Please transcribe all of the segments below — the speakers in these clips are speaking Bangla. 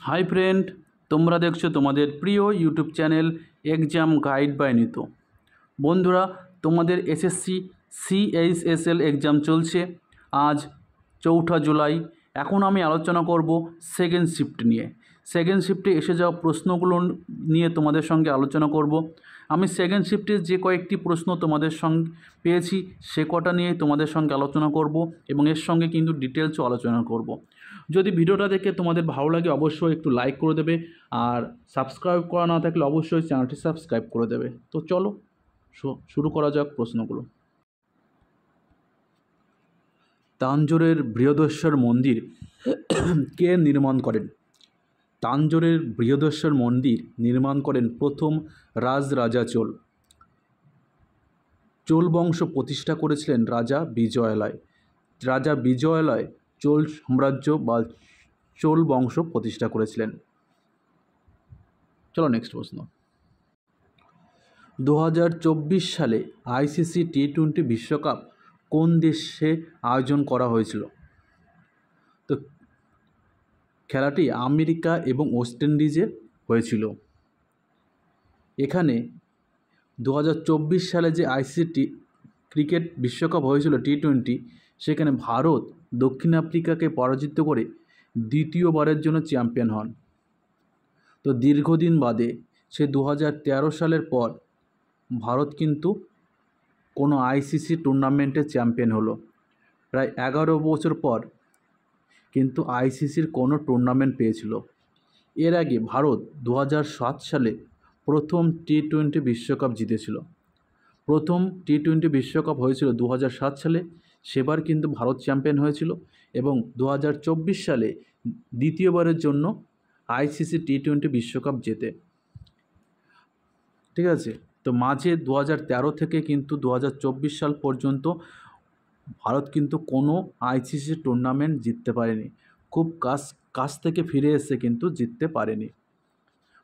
হাই ফ্রেন্ড, তোমরা দেখছো তোমাদের প্রিয় YouTube channel exam guide by Nitu. বন্ধুরা, তোমাদের এসএসসি সিএইচএসএল এক্সাম চলছে। আজ 4 জুলাই। এখন আমি আলোচনা করব সেকেন্ড শিফট নিয়ে। সেকেন্ড শিফটে এসে যাওয়া প্রশ্নগুলো নিয়ে তোমাদের সঙ্গে আলোচনা করব। আমি সেকেন্ড শিফটের যে কয়েকটি প্রশ্ন তোমাদের সঙ্গে পেয়েছি সে কটা নিয়ে তোমাদের সঙ্গে আলোচনা করব এবং এর সঙ্গে কিন্তু ডিটেলসও আলোচনা করব। যদি ভিডিওটা দেখে তোমাদের ভালো লাগে অবশ্যই একটু লাইক করে দেবে, আর সাবস্ক্রাইব করা না থাকলে অবশ্যই চ্যানেলটি সাবস্ক্রাইব করে দেবে। তো চলো শুরু করা যাক প্রশ্নগুলো। তাঞ্জোরের বৃহদেশ্বর মন্দির কে নির্মাণ করেন? তাঞ্জোরের বৃহদেশ্বর মন্দির নির্মাণ করেন প্রথম রাজরাজা চোল। চোল বংশ প্রতিষ্ঠা করেছিলেন রাজা বিজয়ালয়। রাজা বিজয়ালয় চোল সাম্রাজ্য বা চোল বংশ প্রতিষ্ঠা করেছিলেন। চলো নেক্সট প্রশ্ন। 2024 সালে আইসিসি টি-20 বিশ্বকাপ কোন দেশে আয়োজন করা হয়েছিল? তো খেলাটি আমেরিকা এবং ওয়েস্ট ইন্ডিজে হয়েছিল। এখানে 2024 সালে যে আইসিসি ক্রিকেট বিশ্বকাপ হয়েছিল টি-20, সেখানে ভারত দক্ষিণ আফ্রিকাকে পরাজিত করে দ্বিতীয়বারের জন্য চ্যাম্পিয়ন হন। তো দীর্ঘদিন বাদে সে 2013 সালের পর ভারত কিন্তু কোনো আইসিসি টুর্নামেন্টে চ্যাম্পিয়ন হলো। প্রায় 11 বছর পর কিন্তু আইসিসির কোনো টুর্নামেন্ট পেয়েছিল। এর আগে ভারত 2007 সালে প্রথম টি-20 বিশ্বকাপ জিতেছিল। প্রথম টি-20 বিশ্বকাপ হয়েছিল 2007 সালে, সেবার কিন্তু ভারত চ্যাম্পিয়ন হয়েছিল এবং 2024 সালে দ্বিতীয়বারের জন্য আইসিসি টি-20 বিশ্বকাপ জেতে। ঠিক আছে, তো মাঝে 2013 থেকে কিন্তু 2024 সাল পর্যন্ত ভারত কিন্তু কোনো আইসিসি টুর্নামেন্ট জিততে পারেনি। খুব কাছ থেকে ফিরে এসে কিন্তু জিততে পারেনি।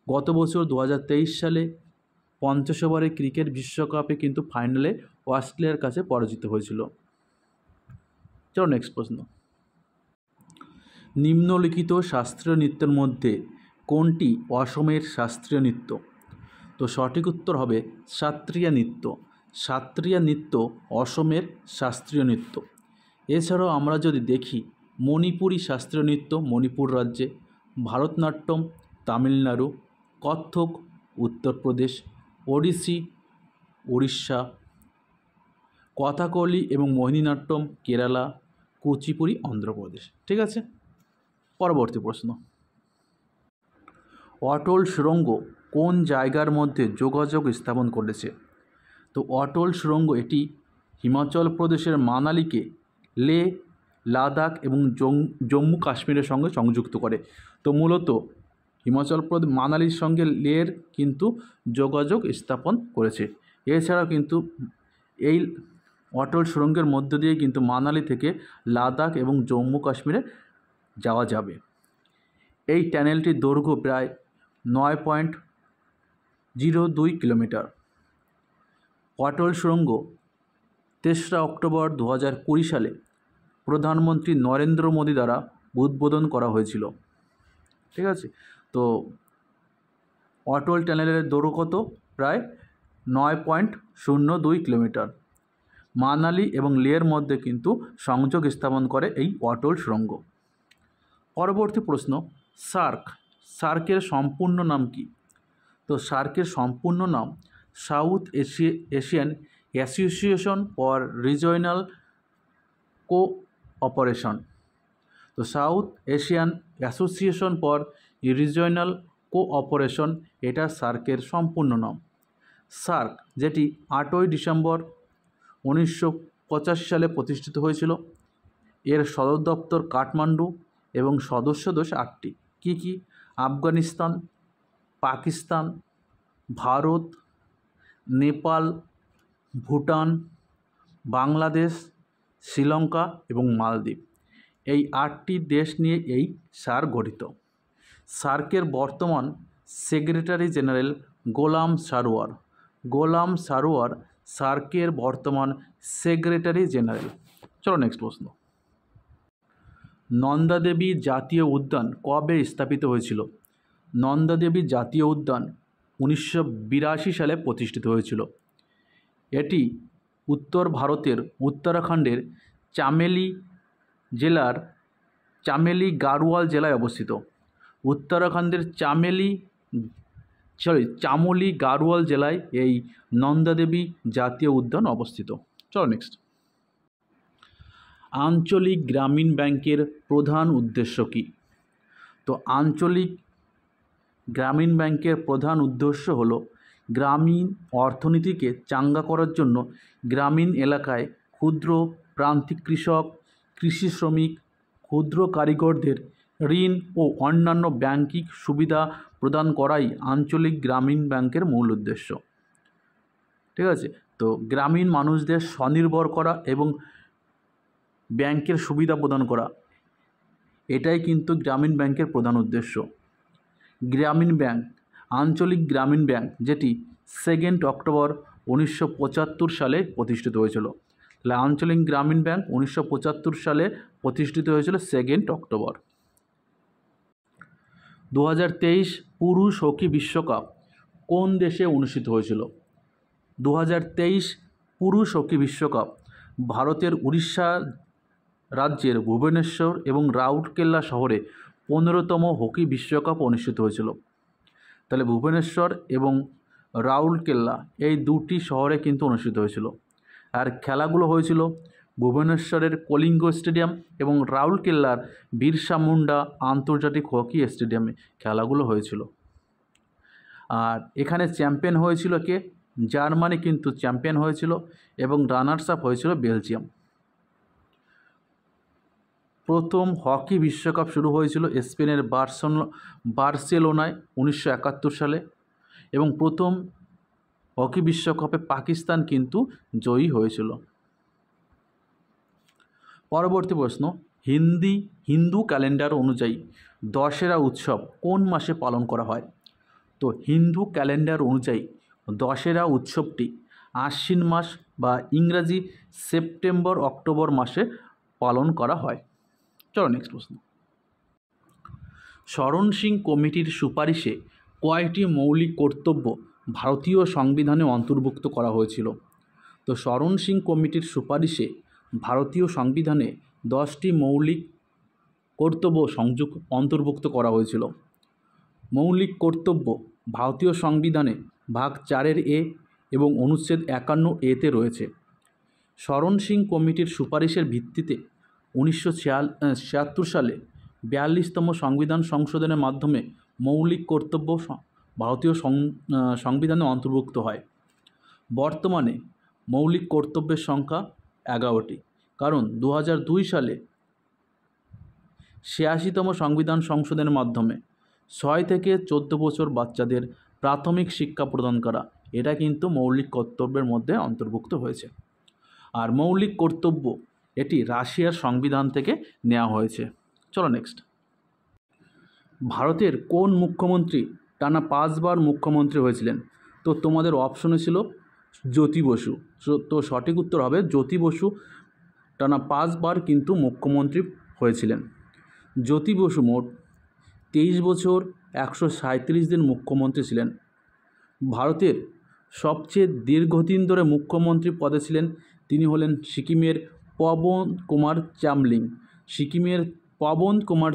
গত বছর 2023 সালে 50 ওভারের ক্রিকেট বিশ্বকাপে কিন্তু ফাইনালে অস্ট্রেলিয়ার কাছে পরাজিত হয়েছিল। চলো নেক্সট প্রশ্ন। নিম্নলিখিত শাস্ত্রীয় নৃত্যের মধ্যে কোনটি অসমের শাস্ত্রীয় নৃত্য? তো সঠিক উত্তর হবে সত্রিয়া নৃত্য। সত্রিয়া নৃত্য অসমের শাস্ত্রীয় নৃত্য। এছাড়াও আমরা যদি দেখি মণিপুরি শাস্ত্রীয় নৃত্য মণিপুর রাজ্যে, ভারতনাট্যম তামিলনাড়ু, কত্থক উত্তরপ্রদেশ, ওড়িশি উড়িষ্যা, কথাকলি এবং মোহিনীনাট্যম কেরালা, কুচিপুড়ি অন্ধ্রপ্রদেশ। ঠিক আছে, পরবর্তী প্রশ্ন। অটল সুড়ঙ্গ কোন জায়গার মধ্যে যোগাযোগ স্থাপন করেছে? তো অটল সুড়ঙ্গ এটি হিমাচল প্রদেশের মানালিকে লে, লাদাখ এবং জম্মু কাশ্মীরের সঙ্গে সংযুক্ত করে। তো মূলত হিমাচল প্রদেশ মানালির সঙ্গে লের কিন্তু যোগাযোগ স্থাপন করেছে। এছাড়াও কিন্তু এই অটল সুড়ঙ্গের মধ্য দিয়ে কিন্তু মানালি থেকে লাদাখ এবং জম্মু কাশ্মীরে যাওয়া যাবে। এই টানেলটির দৈর্ঘ্য প্রায় 9.02 কিলোমিটার। অটল সুড়ঙ্গ 3রা অক্টোবর 2020 সালে প্রধানমন্ত্রী নরেন্দ্র মোদী দ্বারা উদ্বোধন করা হয়েছিল। ঠিক আছে, তো অটল টানেলের দৈর্ঘ্য কত? প্রায় 9.02 কিলোমিটার। মানালি এবং লেহর মধ্যে কিন্তু সংযোগ স্থাপন করে এই অটল সুড়ঙ্গ। পরবর্তী প্রশ্ন, সার্কের সম্পূর্ণ নাম কি? তো সার্কের সম্পূর্ণ নাম South Asian Association for Regional Cooperation. তো South Asian Association for Regional Cooperation, এটা সার্কের সম্পূর্ণ নাম। সার্ক যেটি 8ই ডিসেম্বর 1985 সালে প্রতিষ্ঠিত হয়েছিল। এর সদর দপ্তর কাঠমান্ডু এবং সদস্য দেশ 8টি। কী কী? আফগানিস্তান, পাকিস্তান, ভারত, নেপাল, ভুটান, বাংলাদেশ, শ্রীলঙ্কা এবং মালদ্বীপ। এই 8টি দেশ নিয়ে এই সার্ক গঠিত। সার্কের বর্তমান সেক্রেটারি জেনারেল গোলাম সারোয়ার সার্কের বর্তমান সেক্রেটারি জেনারেল। চলো নেক্সট প্রশ্ন। নন্দা দেবী জাতীয় উদ্যান কবে স্থাপিত হয়েছিল? নন্দা দেবী জাতীয় উদ্যান 1982 সালে প্রতিষ্ঠিত হয়েছিল। এটি উত্তর ভারতের উত্তরাখণ্ডের চামেলি জেলার চামেলি জেলায় অবস্থিত। উত্তরাখণ্ডের চামোলি গাড়োয়াল জেলায় এই নন্দা দেবী জাতীয় উদ্যান অবস্থিত। চলো নেক্সট। আঞ্চলিক গ্রামীণ ব্যাংকের প্রধান উদ্দেশ্য কী? তো আঞ্চলিক গ্রামীণ ব্যাংকের প্রধান উদ্দেশ্য হলো গ্রামীণ অর্থনীতিকে চাঙ্গা করার জন্য গ্রামীণ এলাকায় ক্ষুদ্র প্রান্তিক কৃষক, কৃষি শ্রমিক, ক্ষুদ্র কারিগরদের ঋণ ও অন্যান্য ব্যাংকিং সুবিধা প্রদান করাই আঞ্চলিক গ্রামীণ ব্যাংকের মূল উদ্দেশ্য। ঠিক আছে, তো গ্রামীণ মানুষদের স্বনির্ভর করা এবং ব্যাংকের সুবিধা প্রদান করা, এটাই কিন্তু গ্রামীণ ব্যাংকের প্রধান উদ্দেশ্য। গ্রামীণ ব্যাংক, আঞ্চলিক গ্রামীণ ব্যাংক, যেটি 2 অক্টোবর 1975 সালে প্রতিষ্ঠিত হয়েছিল। তাহলে আঞ্চলিক গ্রামীণ ব্যাংক 1975 সালে প্রতিষ্ঠিত হয়েছিল 2 অক্টোবর। 2023 পুরুষ হকি বিশ্বকাপ কোন দেশে অনুষ্ঠিত হয়েছিল? 2023 পুরুষ হকি বিশ্বকাপ ভারতের উড়িষ্যা রাজ্যের ভুবনেশ্বর এবং রাউরকেলা শহরে 15তম হকি বিশ্বকাপ অনুষ্ঠিত হয়েছিল। তাহলে ভুবনেশ্বর এবং রাউরকেলা এই দুটি শহরে কিন্তু অনুষ্ঠিত হয়েছিল। আর খেলাগুলো হয়েছিল ভুবনেশ্বরের কলিঙ্গ স্টেডিয়াম এবং রাউরকেল্লার বিরসা মুন্ডা আন্তর্জাতিক হকি স্টেডিয়ামে খেলাগুলো হয়েছিল। আর এখানে চ্যাম্পিয়ন হয়েছিল কে? জার্মানি কিন্তু চ্যাম্পিয়ন হয়েছিল এবং রানার্স আপ হয়েছিল বেলজিয়াম। প্রথম হকি বিশ্বকাপ শুরু হয়েছিল স্পেনের বার্সেলোনায় 1971 সালে এবং প্রথম হকি বিশ্বকাপে পাকিস্তান কিন্তু জয়ী হয়েছিল। পরবর্তী প্রশ্ন, হিন্দু ক্যালেন্ডার অনুযায়ী দশেরা উৎসব কোন মাসে পালন করা হয়? তো হিন্দু ক্যালেন্ডার অনুযায়ী দশেরা উৎসবটি আশ্বিন মাস বা ইংরাজি সেপ্টেম্বর অক্টোবর মাসে পালন করা হয়। চলো নেক্সট প্রশ্ন। শরণ সিং কমিটির সুপারিশে কয়টি মৌলিক কর্তব্য ভারতীয় সংবিধানে অন্তর্ভুক্ত করা হয়েছিল? তো শরণ সিং কমিটির সুপারিশে ভারতীয় সংবিধানে 10টি মৌলিক কর্তব্য অন্তর্ভুক্ত করা হয়েছিল। মৌলিক কর্তব্য ভারতীয় সংবিধানে ভাগ 4 এ এবং অনুচ্ছেদ 51 রয়েছে। শরণ সিং কমিটির সুপারিশের ভিত্তিতে 1976 সালে 42তম সংবিধান সংশোধনের মাধ্যমে মৌলিক কর্তব্য ভারতীয় সংবিধানে অন্তর্ভুক্ত হয়। বর্তমানে মৌলিক কর্তব্যের সংখ্যা 11টি, কারণ 2002 সালে 86তম সংবিধান সংশোধনের মাধ্যমে 6 থেকে 14 বছর বাচ্চাদের প্রাথমিক শিক্ষা প্রদান করা, এটা কিন্তু মৌলিক কর্তব্যের মধ্যে অন্তর্ভুক্ত হয়েছে। আর মৌলিক কর্তব্য এটি রাশিয়ার সংবিধান থেকে নেওয়া হয়েছে। চলো নেক্সট। ভারতের কোন মুখ্যমন্ত্রী টানা 5 বার মুখ্যমন্ত্রী হয়েছিলেন? তো তোমাদের অপশনে ছিল জ্যোতি বসু, তো সঠিক উত্তর হবে জ্যোতি বসু টানা 5 বার কিন্তু মুখ্যমন্ত্রী হয়েছিলেন। জ্যোতি বসু মোট 23 বছর 137 দিন মুখ্যমন্ত্রী ছিলেন। ভারতের সবচেয়ে দীর্ঘদিন ধরে মুখ্যমন্ত্রী পদে ছিলেন তিনি হলেন সিকিমের পবন কুমার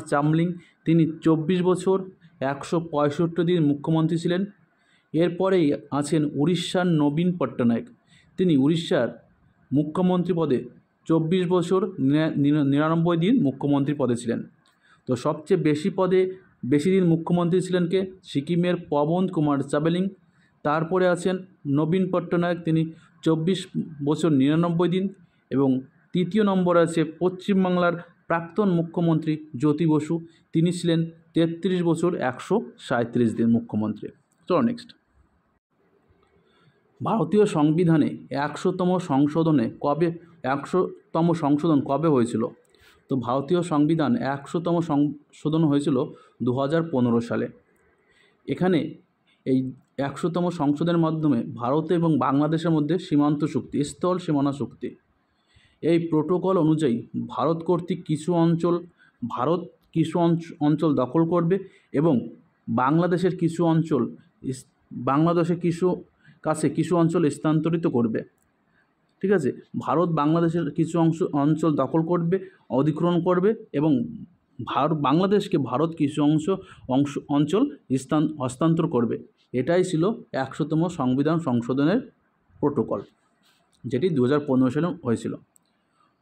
চামলিং। তিনি 24 বছর 165 দিন মুখ্যমন্ত্রী ছিলেন। এরপরেই আছেন উড়িষ্যার নবীন পট্টনায়ক, তিনি উড়িষ্যার মুখ্যমন্ত্রী পদে 24 বছর 99 দিন মুখ্যমন্ত্রী পদে ছিলেন। তো সবচেয়ে বেশি দিন মুখ্যমন্ত্রী ছিলেন কে? সিকিমের পবন কুমার চামলিং। তারপরে আছেন নবীন পট্টনায়ক, তিনি 24 বছর 99 দিন। এবং তৃতীয় নম্বরে আছে পশ্চিমবাংলার প্রাক্তন মুখ্যমন্ত্রী জ্যোতি বসু, তিনি ছিলেন 33 বছর 137 দিন মুখ্যমন্ত্রী। চলো নেক্সট। ভারতীয় সংবিধানে 100তম সংশোধন কবে হয়েছিল? তো ভারতীয় সংবিধান 100তম সংশোধন হয়েছিল 2015 সালে। এখানে এই 100তম সংশোধনের মাধ্যমে ভারত এবং বাংলাদেশের মধ্যে সীমান্ত চুক্তি, স্থল সীমানা চুক্তি, এই প্রোটোকল অনুযায়ী ভারত কর্তৃক কিছু অঞ্চল ভারত কিছু অঞ্চল দখল করবে এবং বাংলাদেশের কিছু অঞ্চল বাংলাদেশের কিছু অঞ্চল স্থানান্তরিত করবে। ঠিক আছে, ভারত বাংলাদেশের কিছু অঞ্চল দখল করবে, অধিগ্রহণ করবে এবং বাংলাদেশকে ভারত কিছু অঞ্চল হস্তান্তর করবে। এটাই ছিল 100তম সংবিধান সংশোধনের প্রোটোকল, যেটি 2015 সালে হয়েছিল।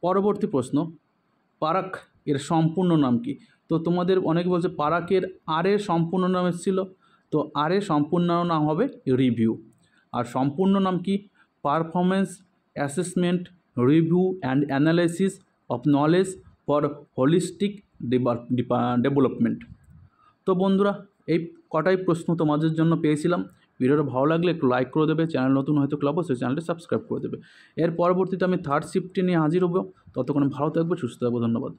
পরবর্তী প্রশ্ন, পারাক এর সম্পূর্ণ নাম কি? তো তোমাদের অনেকে বলছে পারাকের এর সম্পূর্ণ নাম এসেছিল, তো এর সম্পূর্ণ নাম হবে রিভিউ। আর সম্পূর্ণ নাম কি? Performance assessment review and analysis of knowledge for holistic development. তো বন্ধুরা, এই কটাই প্রশ্ন তোমাদের জন্য পেয়েছিলাম। ভিডিওটা ভালো লাগলে একটু লাইক করে দেবে, চ্যানেল নতুন হয়তো ক্লাব সেই চ্যানেলটি সাবস্ক্রাইব করে দেবে। এর পরবর্তীতে আমি থার্ড শিফটটি নিয়ে হাজির হবো। ততক্ষণে ভালো থাকবে, সুস্থ থাকবো। ধন্যবাদ।